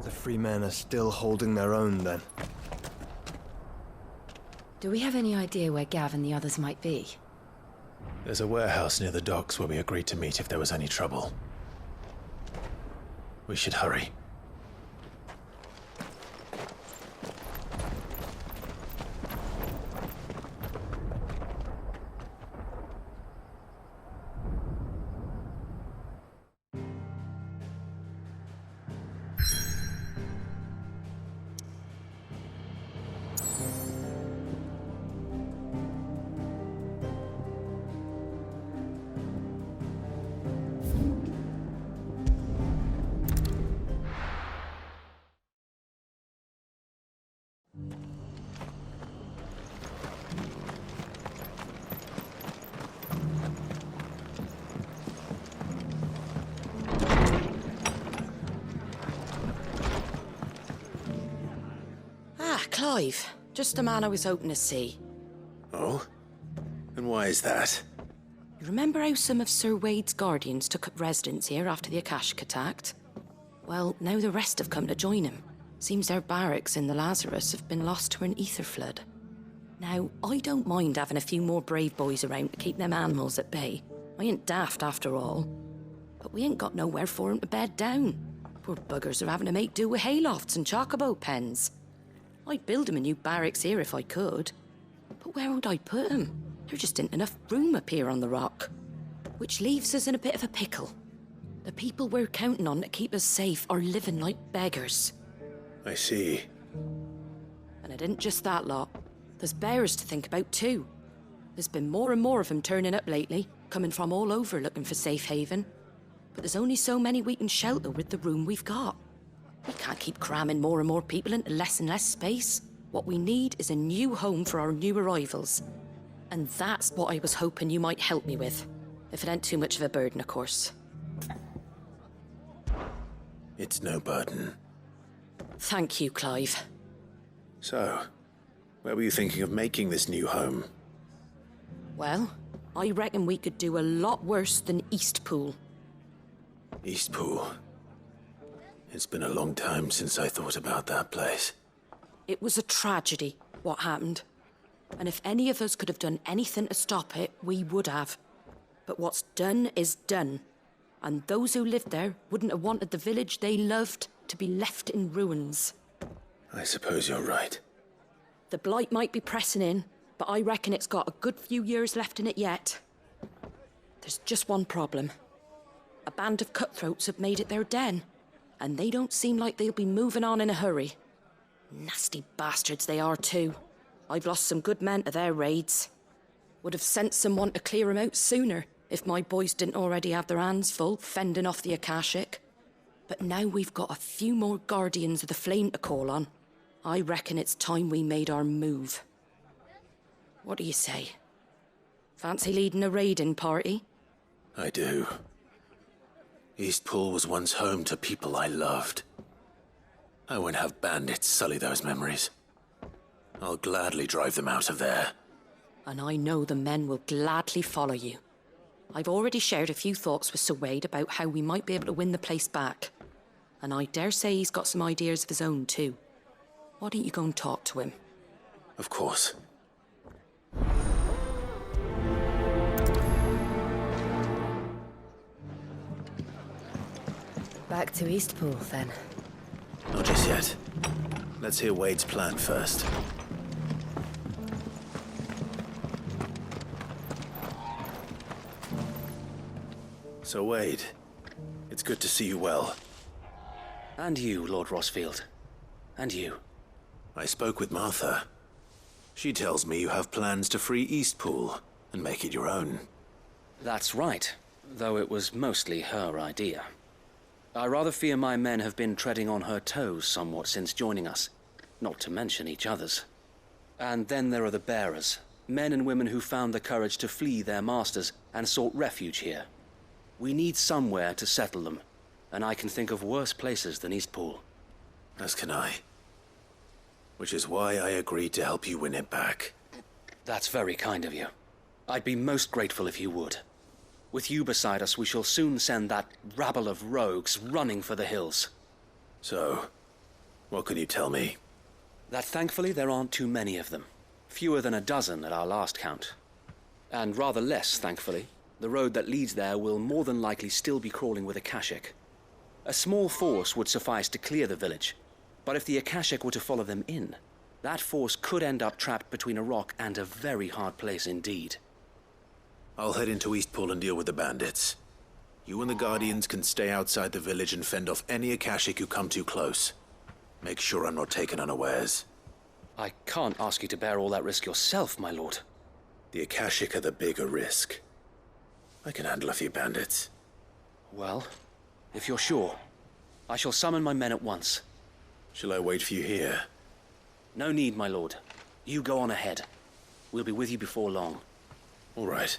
The free men are still holding their own, then. Do we have any idea where Gav and the others might be? There's a warehouse near the docks where we agreed to meet if there was any trouble. We should hurry. Clive, just the man I was hoping to see. Oh? And why is that? You remember how some of Sir Wade's guardians took up residence here after the Akashic attacked? Well, now the rest have come to join him. Seems their barracks in the Lazarus have been lost to an ether flood. Now, I don't mind having a few more brave boys around to keep them animals at bay. I ain't daft after all. But we ain't got nowhere for 'em to bed down. Poor buggers are having to make do with haylofts and chocobo pens. I'd build 'em a new barracks here if I could. But where would I put 'em? There just ain't enough room up here on the rock. Which leaves us in a bit of a pickle. The people we're counting on to keep us safe are living like beggars. I see. And it isn't just that lot. There's bears to think about too. There's been more and more of them turning up lately, coming from all over looking for safe haven. But there's only so many we can shelter with the room we've got. We can't keep cramming more and more people into less and less space. What we need is a new home for our new arrivals. And that's what I was hoping you might help me with. If it ain't too much of a burden, of course. It's no burden. Thank you, Clive. So, where were you thinking of making this new home? Well, I reckon we could do a lot worse than Eastpool. Eastpool. It's been a long time since I thought about that place. It was a tragedy, what happened. And if any of us could have done anything to stop it, we would have. But what's done is done. And those who lived there wouldn't have wanted the village they loved to be left in ruins. I suppose you're right. The blight might be pressing in, but I reckon it's got a good few years left in it yet. There's just one problem. A band of cutthroats have made it their den. And they don't seem like they'll be moving on in a hurry. Nasty bastards they are too. I've lost some good men to their raids. Would have sent someone to clear 'em out sooner if my boys didn't already have their hands full fending off the Akashic. But now we've got a few more guardians of the flame to call on. I reckon it's time we made our move. What do you say? Fancy leading a raiding party? I do. Eastpool was once home to people I loved. I won't have bandits sully those memories. I'll gladly drive them out of there. And I know the men will gladly follow you. I've already shared a few thoughts with Sir Wade about how we might be able to win the place back. And I dare say he's got some ideas of his own too. Why don't you go and talk to him? Of course. Back to Eastpool, then. Not just yet. Let's hear Wade's plan first. So, Wade, it's good to see you well. And you, Lord Rossfield. And you. I spoke with Martha. She tells me you have plans to free Eastpool and make it your own. That's right, though it was mostly her idea. I rather fear my men have been treading on her toes somewhat since joining us, not to mention each other's. And then there are the bearers, men and women who found the courage to flee their masters and sought refuge here. We need somewhere to settle them, and I can think of worse places than Eastpool. As can I. Which is why I agreed to help you win it back. That's very kind of you. I'd be most grateful if you would. With you beside us, we shall soon send that rabble of rogues running for the hills. So, What can you tell me? That thankfully there aren't too many of them. Fewer than a dozen at our last count. And rather less, thankfully. The road that leads there will more than likely still be crawling with Akashic. A small force would suffice to clear the village, but if the Akashic were to follow them in, that force could end up trapped between a rock and a very hard place indeed. I'll head into Eastpool and deal with the bandits. You and the Guardians can stay outside the village and fend off any Akashic who come too close. Make sure I'm not taken unawares. I can't ask you to bear all that risk yourself, my lord. The Akashic are the bigger risk. I can handle a few bandits. Well, if you're sure, I shall summon my men at once. Shall I wait for you here? No need, my lord. You go on ahead. We'll be with you before long. All right.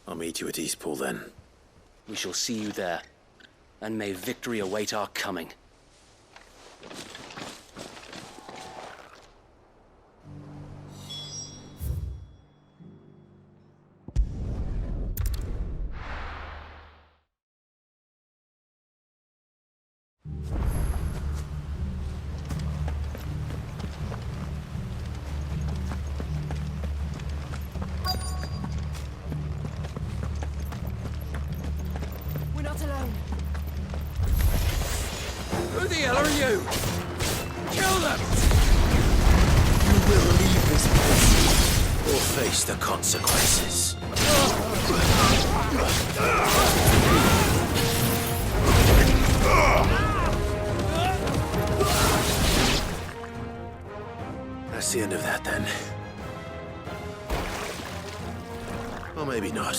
I'll meet you at Eastpool then. We shall see you there. And may victory await our coming. Who the hell are you? Kill them! You will leave this place. Or face the consequences. That's the end of that then. Or maybe not.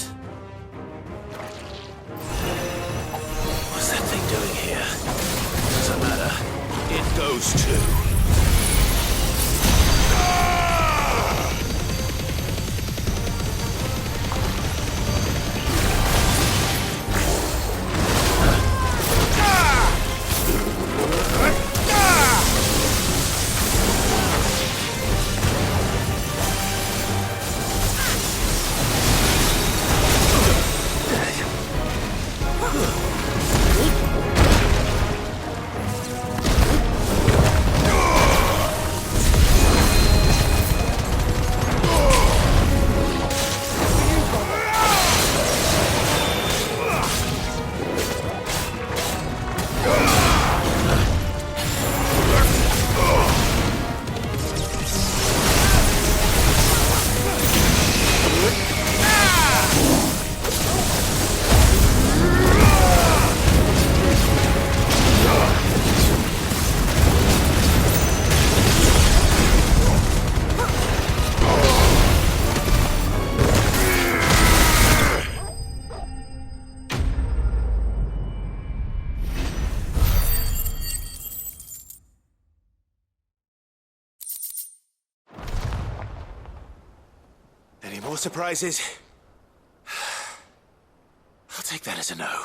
What's that thing doing here? Doesn't matter. It goes too. Any more surprises? I'll take that as a no.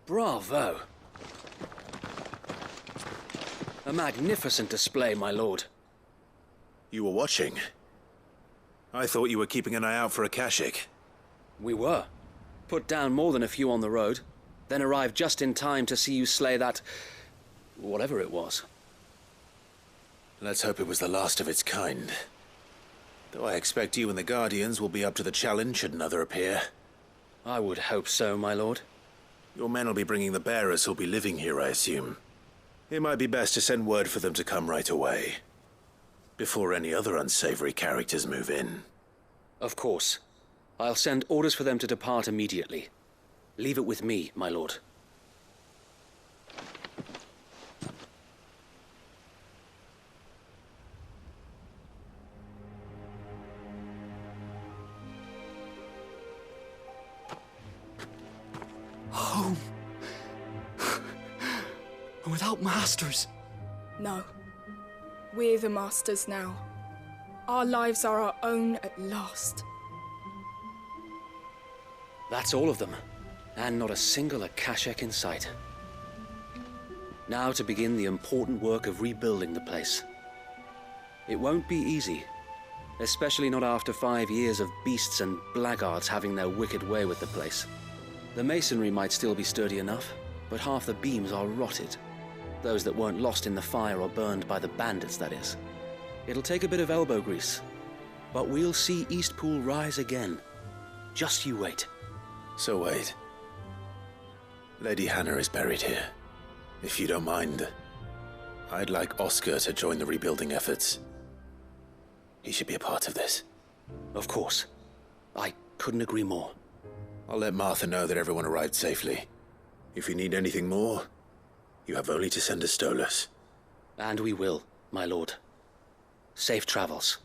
Bravo. A magnificent display, my lord. You were watching? I thought you were keeping an eye out for Akashic. We were. Put down more than a few on the road, then arrived just in time to see you slay that... whatever it was. Let's hope it was the last of its kind. Though I expect you and the Guardians will be up to the challenge should another appear. I would hope so, my lord. Your men will be bringing the bearers who'll be living here, I assume. It might be best to send word for them to come right away, before any other unsavory characters move in. Of course. I'll send orders for them to depart immediately. Leave it with me, my lord. Home. Without masters. No. We're the masters now. Our lives are our own at last. That's all of them. And not a single Akashic in sight. Now to begin the important work of rebuilding the place. It won't be easy. Especially not after 5 years of beasts and blackguards having their wicked way with the place. The masonry might still be sturdy enough, but half the beams are rotted. Those that weren't lost in the fire or burned by the bandits, that is. It'll take a bit of elbow grease, but we'll see Eastpool rise again. Just you wait. So wait. Lady Hannah is buried here. If you don't mind, I'd like Oscar to join the rebuilding efforts. He should be a part of this. Of course. I couldn't agree more. I'll let Martha know that everyone arrived safely. If you need anything more, you have only to send a Stolas. And we will, my lord. Safe travels.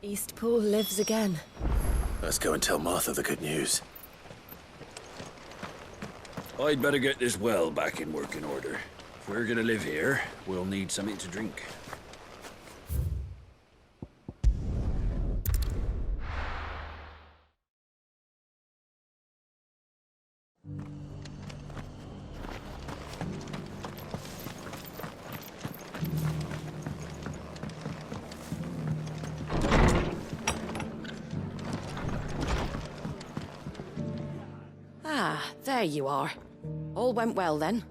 Eastpool lives again. Let's go and tell Martha the good news. I'd better get this well back in working order. If we're gonna live here, we'll need something to drink. Ah, there you are. All went well then.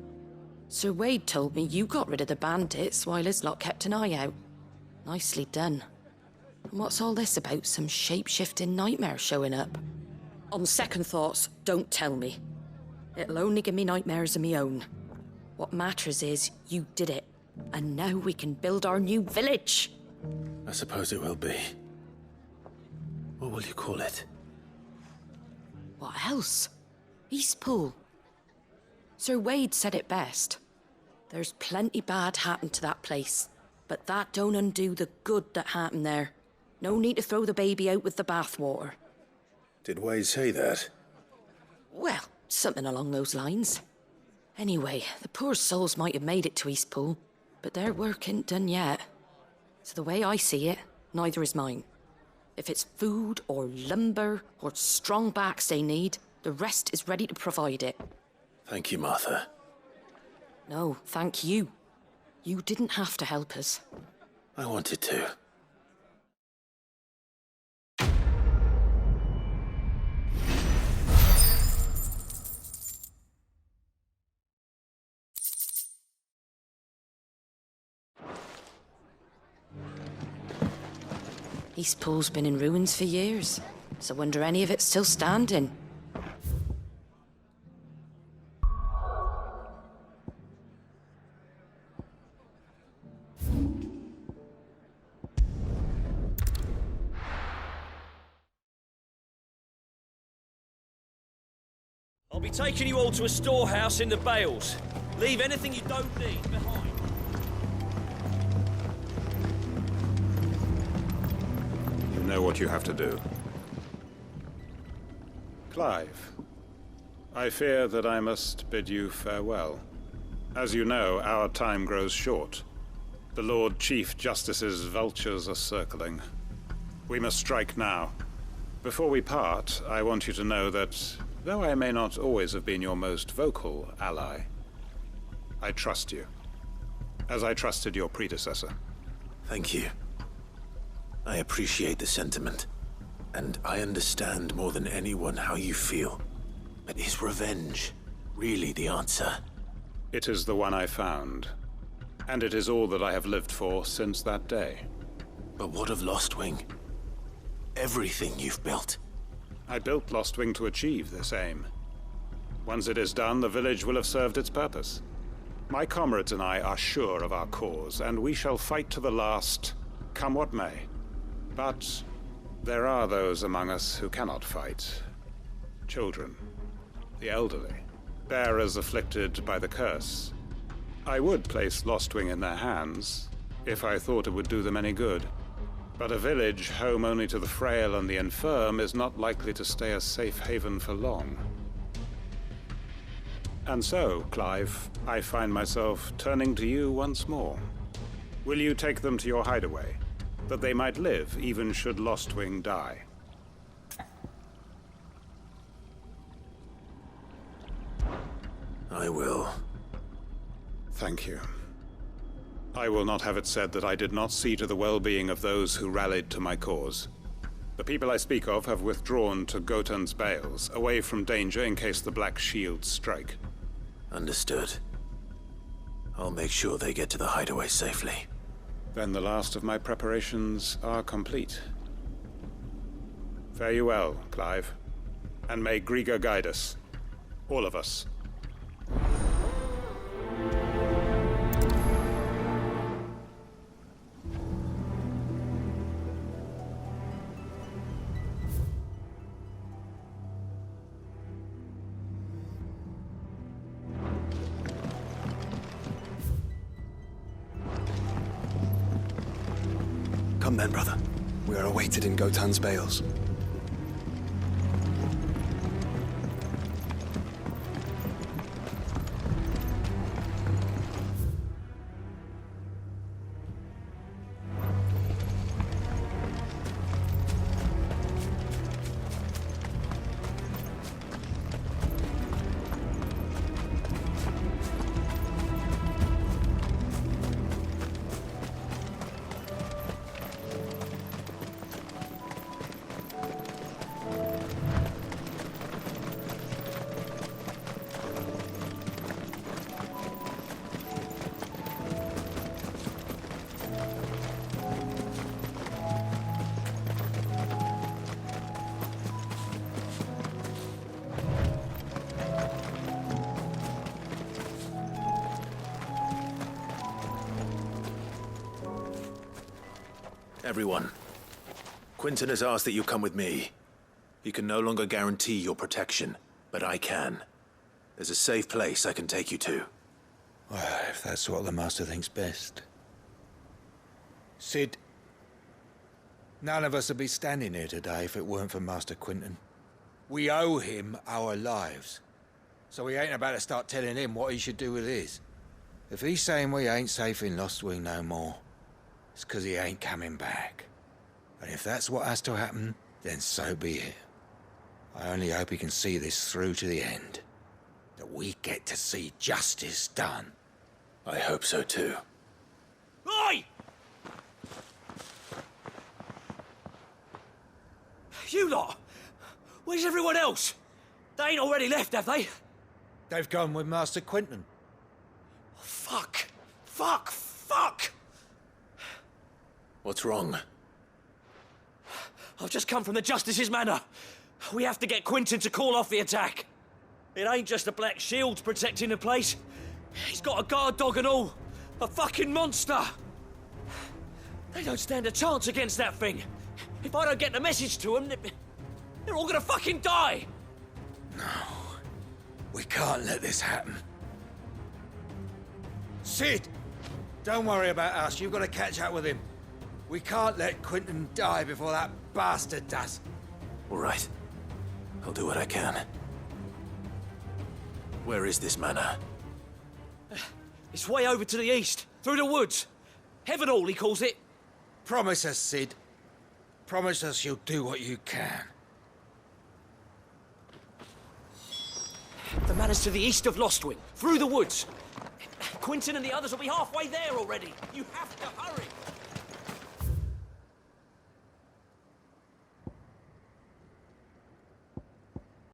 Sir Wade told me you got rid of the bandits while his lot kept an eye out. Nicely done. And what's all this about some shape-shifting nightmare showing up? On second thoughts, don't tell me. It'll only give me nightmares of me own. What matters is you did it, and now we can build our new village. I suppose it will be. What will you call it? What else? Eastpool. Sir Wade said it best. There's plenty bad happened to that place, but that don't undo the good that happened there. No need to throw the baby out with the bathwater. Did Wade say that? Well, something along those lines. Anyway, the poor souls might have made it to Eastpool, but their work ain't done yet. So the way I see it, neither is mine. If it's food or lumber or strong backs they need, the rest is ready to provide it. Thank you, Martha. No, thank you. You didn't have to help us. I wanted to. Eastpool's been in ruins for years, so wonder any of it's still standing. I'll be taking you all to a storehouse in the Bales. Leave anything you don't need behind. You know what you have to do. Clive, I fear that I must bid you farewell. As you know, our time grows short. The Lord Chief Justice's vultures are circling. We must strike now. Before we part, I want you to know that, though I may not always have been your most vocal ally, I trust you, as I trusted your predecessor. Thank you. I appreciate the sentiment, and I understand more than anyone how you feel. But is revenge really the answer? It is the one I found, and it is all that I have lived for since that day. But what of Lostwing? Everything you've built. I built Lostwing to achieve this aim. Once it is done, the village will have served its purpose. My comrades and I are sure of our cause, and we shall fight to the last, come what may. But there are those among us who cannot fight. Children, the elderly, bearers afflicted by the curse. I would place Lostwing in their hands, if I thought it would do them any good. But a village home only to the frail and the infirm is not likely to stay a safe haven for long. And so, Clive, I find myself turning to you once more. Will you take them to your hideaway, that they might live even should Lostwing die? I will. Thank you. I will not have it said that I did not see to the well-being of those who rallied to my cause. The people I speak of have withdrawn to Gotan's Bales, away from danger in case the Black Shields strike. Understood. I'll make sure they get to the hideaway safely. Then the last of my preparations are complete. Fare you well, Clive. And may Grieger guide us. All of us. Come then, brother. We are awaited in Gotan's bales. Everyone, Quinton has asked that you come with me. He can no longer guarantee your protection, but I can. There's a safe place I can take you to. Well, if that's what the Master thinks best. Sid, none of us would be standing here today if it weren't for Master Quinton. We owe him our lives. So we ain't about to start telling him what he should do with his. If he's saying we ain't safe in Lostwing no more, it's 'cause he ain't coming back. And if that's what has to happen, then so be it. I only hope he can see this through to the end. That we get to see justice done. I hope so too. Oi! You lot! Where's everyone else? They ain't already left, have they? They've gone with Master Quinton. Fuck! Fuck! Fuck! What's wrong? I've just come from the Justice's manor. We have to get Quinton to call off the attack. It ain't just the Black Shields protecting the place. He's got a guard dog and all. A fucking monster. They don't stand a chance against that thing. If I don't get the message to them, they're all gonna fucking die. No. We can't let this happen. Sid! Don't worry about us. You've got to catch up with him. We can't let Quinton die before that bastard does. All right. I'll do what I can. Where is this manor? It's way over to the east, through the woods. Heaven Hall, he calls it. Promise us, Sid. Promise us you'll do what you can. The manor's to the east of Lostwing, through the woods. Quinton and the others will be halfway there already. You have to hurry.